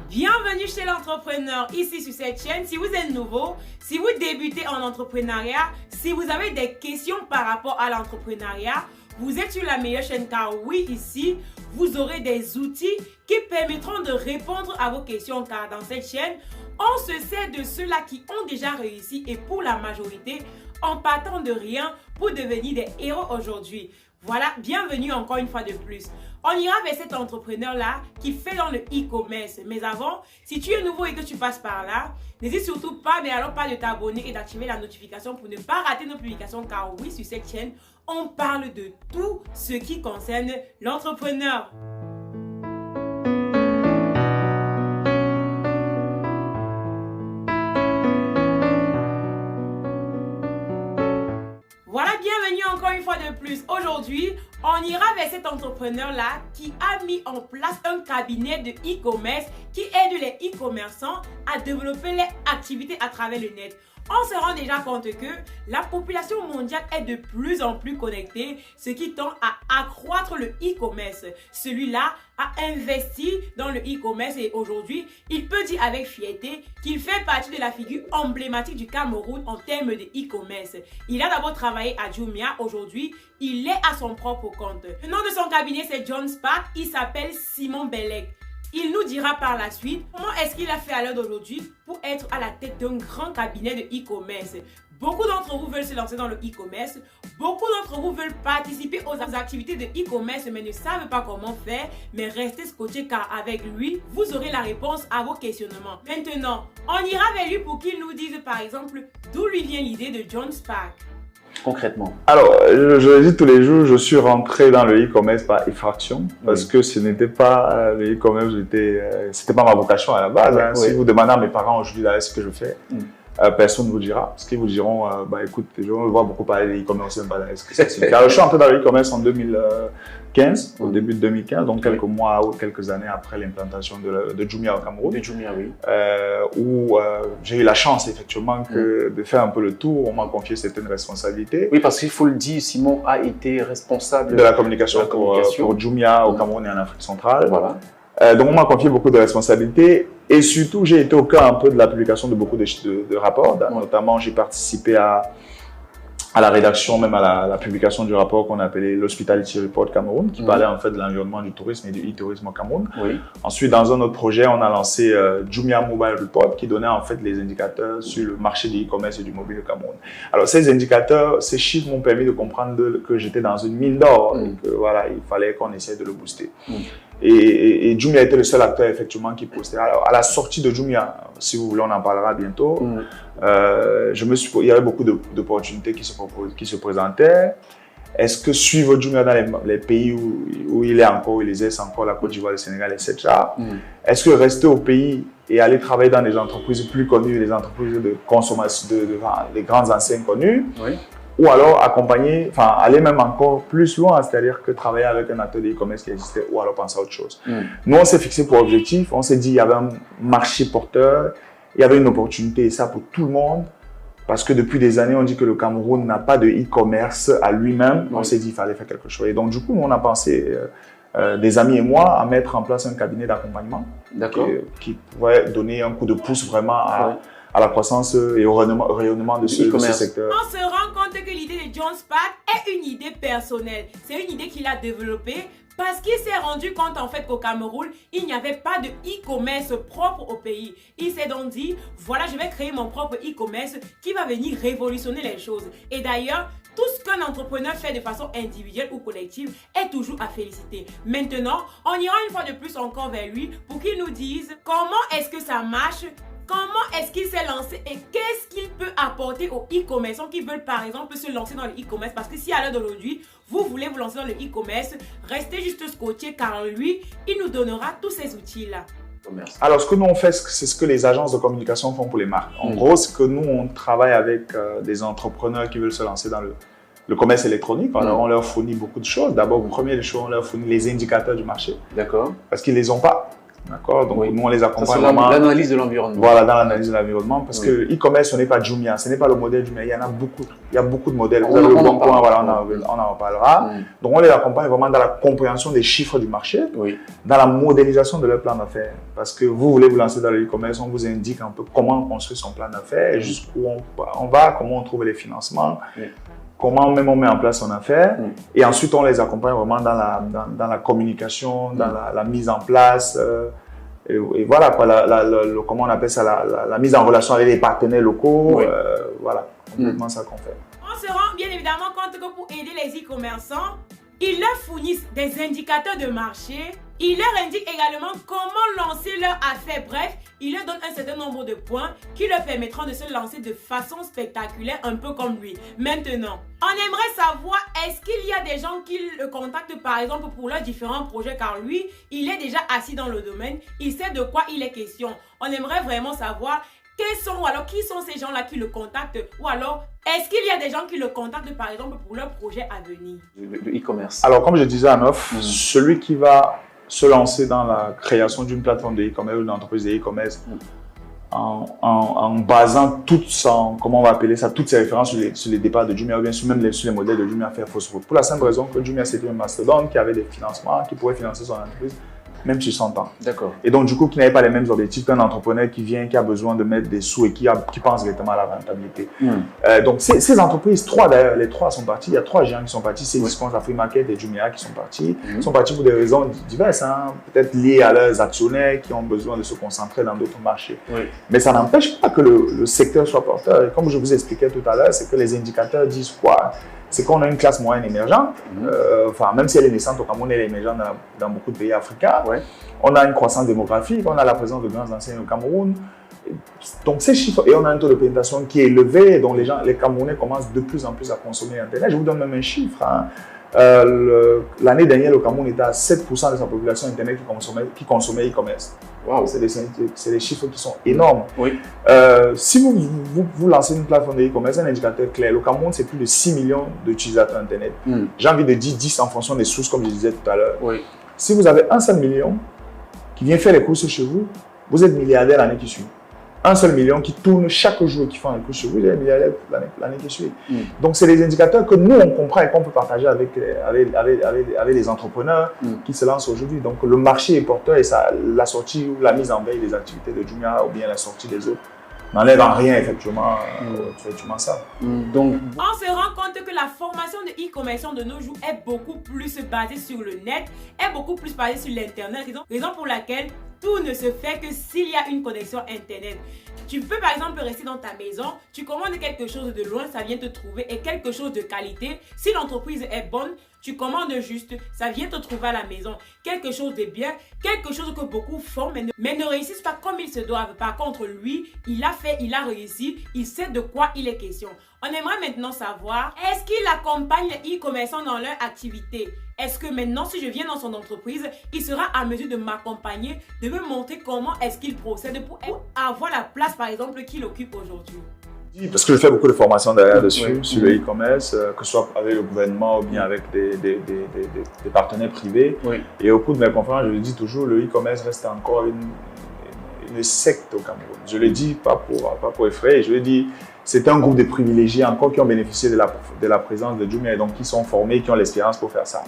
Bienvenue chez l'entrepreneur, ici sur cette chaîne. Si vous êtes nouveau, si vous débutez en entrepreneuriat, si vous avez des questions par rapport à l'entrepreneuriat, vous êtes sur la meilleure chaîne car oui, ici, vous aurez des outils qui permettront de répondre à vos questions car dans cette chaîne, on se sert de ceux-là qui ont déjà réussi et pour la majorité, en partant de rien pour devenir des héros aujourd'hui. Voilà, bienvenue encore une fois de plus. On ira vers cet entrepreneur-là qui fait dans le e-commerce. Mais avant, si tu es nouveau et que tu passes par là, n'hésite surtout pas, mais alors pas de t'abonner et d'activer la notification pour ne pas rater nos publications. Car oui, sur cette chaîne, on parle de tout ce qui concerne l'entrepreneur. Voilà, bienvenue encore une fois de plus. Aujourd'hui, on ira vers cet entrepreneur-là qui a mis en place un cabinet de e-commerce qui aide les e-commerçants à développer leurs activités à travers le net. On se rend déjà compte que la population mondiale est de plus en plus connectée, ce qui tend à accroître le e-commerce. Celui-là a investi dans le e-commerce et aujourd'hui, il peut dire avec fierté qu'il fait partie de la figure emblématique du Cameroun en termes de e-commerce. Il a d'abord travaillé à Jumia, aujourd'hui, il est à son propre compte. Le nom de son cabinet, c'est John Spark, il s'appelle Simon Bellec. Il nous dira par la suite comment est-ce qu'il a fait à l'heure d'aujourd'hui pour être à la tête d'un grand cabinet de e-commerce. Beaucoup d'entre vous veulent se lancer dans le e-commerce. Beaucoup d'entre vous veulent participer aux activités de e-commerce mais ne savent pas comment faire. Mais restez scotchés car avec lui, vous aurez la réponse à vos questionnements. Maintenant, on ira vers lui pour qu'il nous dise par exemple d'où lui vient l'idée de John Spark. Concrètement? Alors, je le dis tous les jours, je suis rentré dans le e-commerce par effraction parce que ce n'était pas le e-commerce, c'était pas ma vocation à la base. Hein. Si vous demandez à mes parents aujourd'hui ce que je fais, personne ne vous dira. Parce qu'ils vous diront, écoute, je vois beaucoup parler de e-commerce, même pas ce que c'est. Alors, je suis entré dans le e-commerce en 2015, au début de 2015, donc quelques mois ou quelques années après l'implantation de Jumia au Cameroun. De Jumia, oui. Où j'ai eu la chance, effectivement, de faire un peu le tour. On m'a confié certaines responsabilités. Oui, parce qu'il faut le dire, Simon a été responsable de la communication, pour Jumia au Cameroun et en Afrique centrale. Voilà. Donc, on m'a confié beaucoup de responsabilités et surtout, j'ai été au cœur un peu de la publication de beaucoup de rapports. Notamment, j'ai participé à la rédaction, même à la publication du rapport qu'on appelait l'Hospitality Report Cameroun, qui parlait en fait de l'environnement du tourisme et du e-tourisme au Cameroun. Oui. Ensuite, dans un autre projet, on a lancé Jumia Mobile Report, qui donnait en fait les indicateurs sur le marché du e-commerce et du mobile au Cameroun. Alors, ces indicateurs, ces chiffres m'ont permis de comprendre que j'étais dans une mine d'or et que voilà, il fallait qu'on essaie de le booster. Et Jumia était le seul acteur effectivement qui postait. Alors, à la sortie de Jumia, si vous voulez, on en parlera bientôt, il y avait beaucoup d'opportunités qui se présentaient. Est-ce que suivre Jumia dans les pays où il est encore, où il exerce encore, la Côte d'Ivoire, le Sénégal, etc. Est-ce que rester au pays et aller travailler dans des entreprises plus connues, les entreprises de consommation, les grandes enseignes connues, ou alors accompagner, aller même encore plus loin, c'est-à-dire que travailler avec un acteur de e-commerce qui existait, ou alors penser à autre chose. Nous, on s'est fixé pour objectif, on s'est dit qu'il y avait un marché porteur, il y avait une opportunité, et ça pour tout le monde, parce que depuis des années, on dit que le Cameroun n'a pas de e-commerce à lui-même. On s'est dit qu'il fallait faire quelque chose. Et donc, du coup, on a pensé, des amis et moi, à mettre en place un cabinet d'accompagnement qui pourrait donner un coup de pouce vraiment à la croissance et au rayonnement de ce secteur. On se rend compte que l'idée de John Spark est une idée personnelle. C'est une idée qu'il a développée parce qu'il s'est rendu compte en fait qu'au Cameroun, il n'y avait pas de e-commerce propre au pays. Il s'est donc dit, voilà, je vais créer mon propre e-commerce qui va venir révolutionner les choses. Et d'ailleurs, tout ce qu'un entrepreneur fait de façon individuelle ou collective est toujours à féliciter. Maintenant, on ira une fois de plus encore vers lui pour qu'il nous dise comment est-ce que ça marche. Comment est-ce qu'il s'est lancé et qu'est-ce qu'il peut apporter aux e-commerçants qui veulent par exemple se lancer dans le e-commerce? Parce que si à l'heure d'aujourd'hui, vous voulez vous lancer dans le e-commerce, restez juste scotché car lui, il nous donnera tous ces outils-là. Alors, ce que nous on fait, c'est ce que les agences de communication font pour les marques. En gros, c'est que nous, on travaille avec des entrepreneurs qui veulent se lancer dans le commerce électronique. Alors, on leur fournit beaucoup de choses. D'abord, premier des choses, on leur fournit les indicateurs du marché. D'accord. Parce qu'ils ne les ont pas. D'accord? Donc, nous, on les Ça, accompagne c'est vraiment. l'analyse de l'environnement. Voilà, dans l'analyse de l'environnement, parce que e-commerce, ce n'est pas Jumia, ce n'est pas le modèle Jumia. Il y en a beaucoup. Il y a beaucoup de modèles. Vous avez le bon coin, voilà, on en reparlera. Donc, on les accompagne vraiment dans la compréhension des chiffres du marché, dans la modélisation de leur plan d'affaires. Parce que vous voulez vous lancer dans le e-commerce, on vous indique un peu comment construire son plan d'affaires, jusqu'où on va, comment on trouve les financements. Comment même on met en place son affaire. Et ensuite, on les accompagne vraiment dans la communication, dans la mise en place. Et voilà, quoi, comment on appelle ça, la mise en relation avec les partenaires locaux. Voilà, complètement ça qu'on fait. On se rend bien évidemment compte que pour aider les e-commerçants, ils leur fournissent des indicateurs de marché. Ils leur indiquent également comment lancer leur affaire. Bref, ils leur donnent un certain nombre de points qui leur permettront de se lancer de façon spectaculaire, un peu comme lui. Maintenant, on aimerait savoir, est-ce qu'il y a des gens qui le contactent par exemple pour leurs différents projets, car lui, il est déjà assis dans le domaine, il sait de quoi il est question. On aimerait vraiment savoir qui sont ces gens-là qui le contactent, ou alors est-ce qu'il y a des gens qui le contactent par exemple pour leurs projets à venir? Le e-commerce. Alors, comme je disais à Neuf, celui qui va se lancer dans la création d'une plateforme de e-commerce ou d'une entreprise de e-commerce en basant toutes ses références sur les départs de Jumia ou bien sur les modèles de Jumia, faire fausse route. Pour la simple raison que Jumia, c'était un mastodonte qui avait des financements, qui pouvait financer son entreprise même sur 100 ans. D'accord. Et donc, du coup, qui n'avait pas les mêmes objectifs qu'un entrepreneur qui a besoin de mettre des sous et qui pense directement à la rentabilité. Donc, ces entreprises, les trois sont partis. Il y a 3 géants qui sont partis. C'est Discount, Afrimarket et Jumia qui sont partis. Ils sont partis pour des raisons diverses, peut-être liées à leurs actionnaires qui ont besoin de se concentrer dans d'autres marchés. Mais ça n'empêche pas que le secteur soit porteur. Et comme je vous expliquais tout à l'heure, c'est que les indicateurs disent quoi? C'est qu'on a une classe moyenne émergente, même si elle est naissante au Cameroun, elle est émergente dans beaucoup de pays africains. On a une croissance démographique, on a la présence de grands anciens au Cameroun. Donc ces chiffres, et on a un taux de pénétration qui est élevé, donc les Camerounais commencent de plus en plus à consommer Internet. Je vous donne même un chiffre. L'année dernière, le Cameroun était à 7% de sa population Internet qui consommait e-commerce. Wow. C'est des chiffres qui sont énormes. Si vous lancez une plateforme de e-commerce, un indicateur clair, le Cameroun, c'est plus de 6 millions d'utilisateurs Internet. J'ai envie de dire 10 en fonction des sources, comme je disais tout à l'heure. Si vous avez un seul million qui vient faire les courses chez vous, vous êtes milliardaire l'année qui suit. Un seul million qui tourne chaque jour et qui font les courses chez vous, vous êtes milliardaire l'année qui suit. Donc, c'est des indicateurs que nous, on comprend et qu'on peut partager avec les entrepreneurs qui se lancent aujourd'hui. Donc, le marché est porteur et la sortie ou la mise en veille des activités de Jumia ou bien la sortie des autres n'enlève en rien effectivement ça. Donc, on se rend compte que la formation de e-commerçant de nos jours est beaucoup plus basée sur le net, est beaucoup plus basée sur l'internet, raison pour laquelle tout ne se fait que s'il y a une connexion internet. Tu peux par exemple rester dans ta maison, tu commandes quelque chose de loin, ça vient te trouver, et quelque chose de qualité. Si l'entreprise est bonne, tu commandes juste, ça vient te trouver à la maison. Quelque chose de bien, quelque chose que beaucoup font, mais ne réussissent pas comme ils se doivent. Par contre, lui, il a réussi, il sait de quoi il est question. On aimerait maintenant savoir, est-ce qu'il accompagne les e-commerçants dans leur activité? Est-ce que maintenant, si je viens dans son entreprise, il sera à mesure de m'accompagner, de me montrer comment est-ce qu'il procède pour avoir la place, par exemple, qu'il occupe aujourd'hui? Parce que je fais beaucoup de formations derrière dessus, sur le e-commerce, que ce soit avec le gouvernement ou bien avec des partenaires privés. Et au cours de mes conférences, je le dis toujours, le e-commerce reste encore une secte au Cameroun. Je le dis pas pour effrayer, je le dis, c'est un groupe de privilégiés encore qui ont bénéficié de la présence de Jumia et donc qui sont formés, qui ont l'expérience pour faire ça.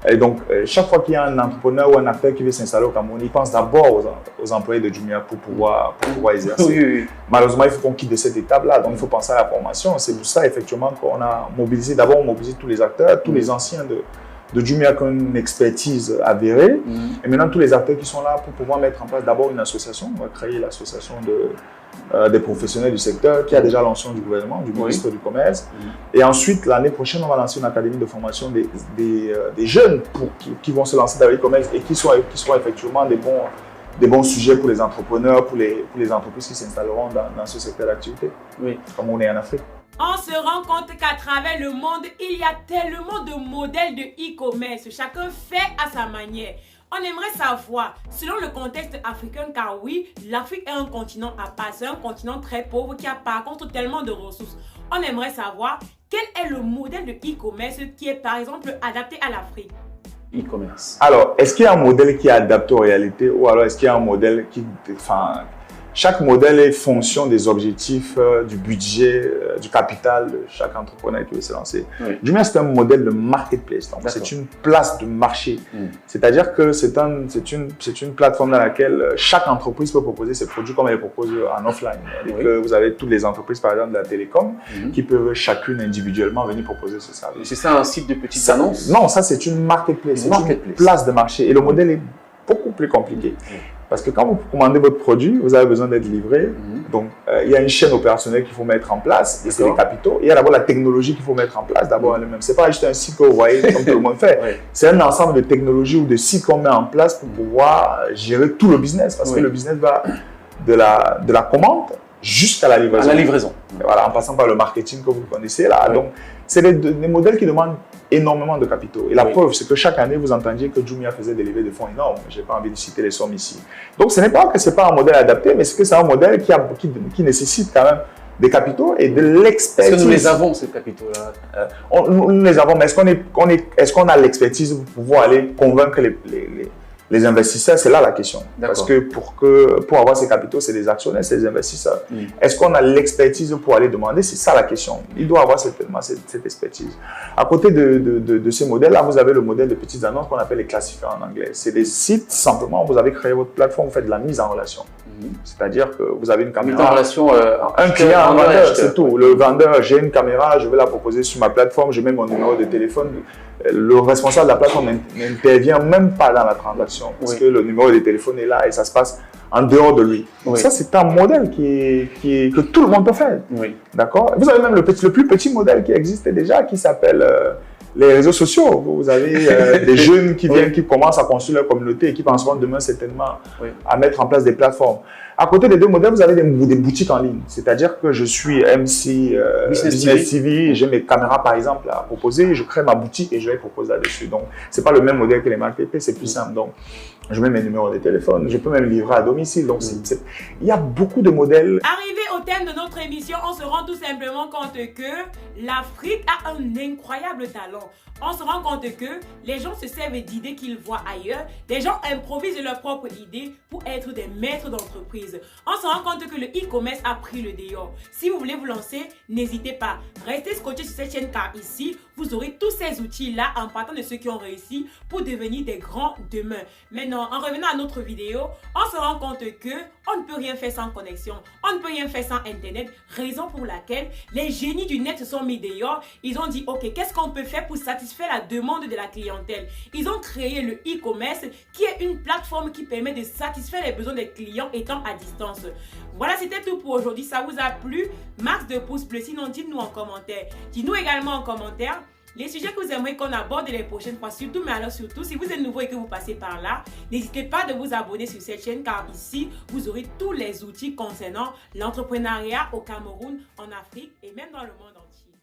Et donc, chaque fois qu'il y a un entrepreneur ou un acteur qui veut s'installer au Cameroun, il pense d'abord aux employés de Jumia pour pouvoir exercer. Malheureusement, il faut qu'on quitte de cette étape-là. Donc, il faut penser à la formation. C'est pour ça, effectivement, qu'on a mobilisé tous les acteurs, tous les anciens de Jumia qui ont une expertise avérée. Et maintenant, tous les acteurs qui sont là pour pouvoir mettre en place d'abord une association. On va créer l'association des professionnels du secteur qui a déjà lancé du gouvernement, du ministre du Commerce. Et ensuite, l'année prochaine, on va lancer une académie de formation des jeunes qui vont se lancer dans l'e-commerce et qui soient effectivement des bons sujets pour les entrepreneurs, pour les entreprises qui s'installeront dans ce secteur d'activité, comme on est en Afrique. On se rend compte qu'à travers le monde, il y a tellement de modèles de e-commerce. Chacun fait à sa manière. On aimerait savoir, selon le contexte africain, car oui, l'Afrique est un continent à part, c'est un continent très pauvre qui a par contre tellement de ressources. On aimerait savoir quel est le modèle de e-commerce qui est par exemple adapté à l'Afrique. e-commerce? Alors, est-ce qu'il y a un modèle qui est adapté aux réalités ou alors est-ce qu'il y a un modèle qui... Enfin, chaque modèle est fonction des objectifs, du budget, du capital de chaque entrepreneur qui veut se lancer. Oui. Jumia, c'est un modèle de marketplace. Donc, c'est une place de marché. C'est-à-dire que c'est une plateforme dans laquelle chaque entreprise peut proposer ses produits comme elle les propose en offline. Oui. Que vous avez toutes les entreprises, par exemple, de la télécom, qui peuvent chacune individuellement venir proposer ce service. C'est ça un site de petites annonces? Non, ça, c'est une marketplace. C'est une place de marché. Et le modèle est beaucoup plus compliqué. Parce que quand vous commandez votre produit, vous avez besoin d'être livré. Donc, il y a une chaîne opérationnelle qu'il faut mettre en place. Et c'est les capitaux. Il y a d'abord la technologie qu'il faut mettre en place. D'abord, elle-même. Ce n'est pas juste un site que vous voyez comme tout le monde fait. C'est un ensemble de technologies ou de sites qu'on met en place pour pouvoir gérer tout le business. Parce que le business va de la commande jusqu'à la livraison. À la livraison. Et voilà, en passant par le marketing que vous connaissez là. Donc, c'est des modèles qui demandent énormément de capitaux. Et la preuve, c'est que chaque année, vous entendiez que Jumia faisait des levées de fonds énormes. Je n'ai pas envie de citer les sommes ici. Donc, ce n'est pas que ce n'est pas un modèle adapté, mais c'est que c'est un modèle qui nécessite quand même des capitaux et de l'expertise. Est-ce que nous les avons, ces capitaux-là? Nous les avons, mais est-ce qu'on a l'expertise pour pouvoir aller convaincre les investisseurs? C'est là la question. Parce que pour avoir ces capitaux, c'est les actionnaires, c'est les investisseurs. Est-ce qu'on a l'expertise pour aller demander? C'est ça la question. Il doit avoir certainement cette expertise. À côté de ces modèles-là, vous avez le modèle de petites annonces qu'on appelle les classifieurs en anglais. C'est des sites, simplement, vous avez créé votre plateforme, vous faites de la mise en relation. C'est-à-dire que vous avez une caméra. Mise en relation, un client, un vendeur, c'est tout. Le vendeur, j'ai une caméra, je vais la proposer sur ma plateforme, je mets mon numéro de téléphone. Le responsable de la plateforme n'intervient même pas dans la transaction parce que le numéro de téléphone est là et ça se passe en dehors de lui. Donc ça, c'est un modèle que tout le monde peut faire. D'accord? Vous avez même le plus petit modèle qui existe déjà qui s'appelle les réseaux sociaux. Vous avez des jeunes qui viennent, qui commencent à construire leur communauté et qui penseront demain certainement à mettre en place des plateformes. À côté des deux modèles, vous avez des boutiques en ligne. C'est-à-dire que je suis MC Business TV, j'ai mes caméras par exemple à proposer, je crée ma boutique et je vais proposer là-dessus. Donc, ce n'est pas le même modèle que les marketplaces, c'est plus simple. Donc, je mets mes numéros de téléphone, je peux même livrer à domicile. Donc, il y a beaucoup de modèles. Arrivé au thème de notre émission, on se rend tout simplement compte que l'Afrique a un incroyable talent. On se rend compte que les gens se servent d'idées qu'ils voient ailleurs. Les gens improvisent leurs propres idées pour être des maîtres d'entreprise. On se rend compte que le e-commerce a pris le dehors. Si vous voulez vous lancer, n'hésitez pas. Restez scotché sur cette chaîne car ici, vous aurez tous ces outils-là en partant de ceux qui ont réussi pour devenir des grands demain. Maintenant, en revenant à notre vidéo, on se rend compte que on ne peut rien faire sans connexion. On ne peut rien faire sans Internet. Raison pour laquelle les génies du net se sont mis dehors. Ils ont dit, ok, qu'est-ce qu'on peut faire pour satisfaire la demande de la clientèle? Ils ont créé le e-commerce qui est une plateforme qui permet de satisfaire les besoins des clients étant à distance. Voilà, c'était tout pour aujourd'hui. Ça vous a plu? Max de pouces bleus. Sinon, dites-nous en commentaire. Dites-nous également en commentaire les sujets que vous aimeriez qu'on aborde les prochaines fois. Surtout, mais alors surtout, si vous êtes nouveau et que vous passez par là, n'hésitez pas de vous abonner sur cette chaîne car ici, vous aurez tous les outils concernant l'entrepreneuriat au Cameroun, en Afrique et même dans le monde entier.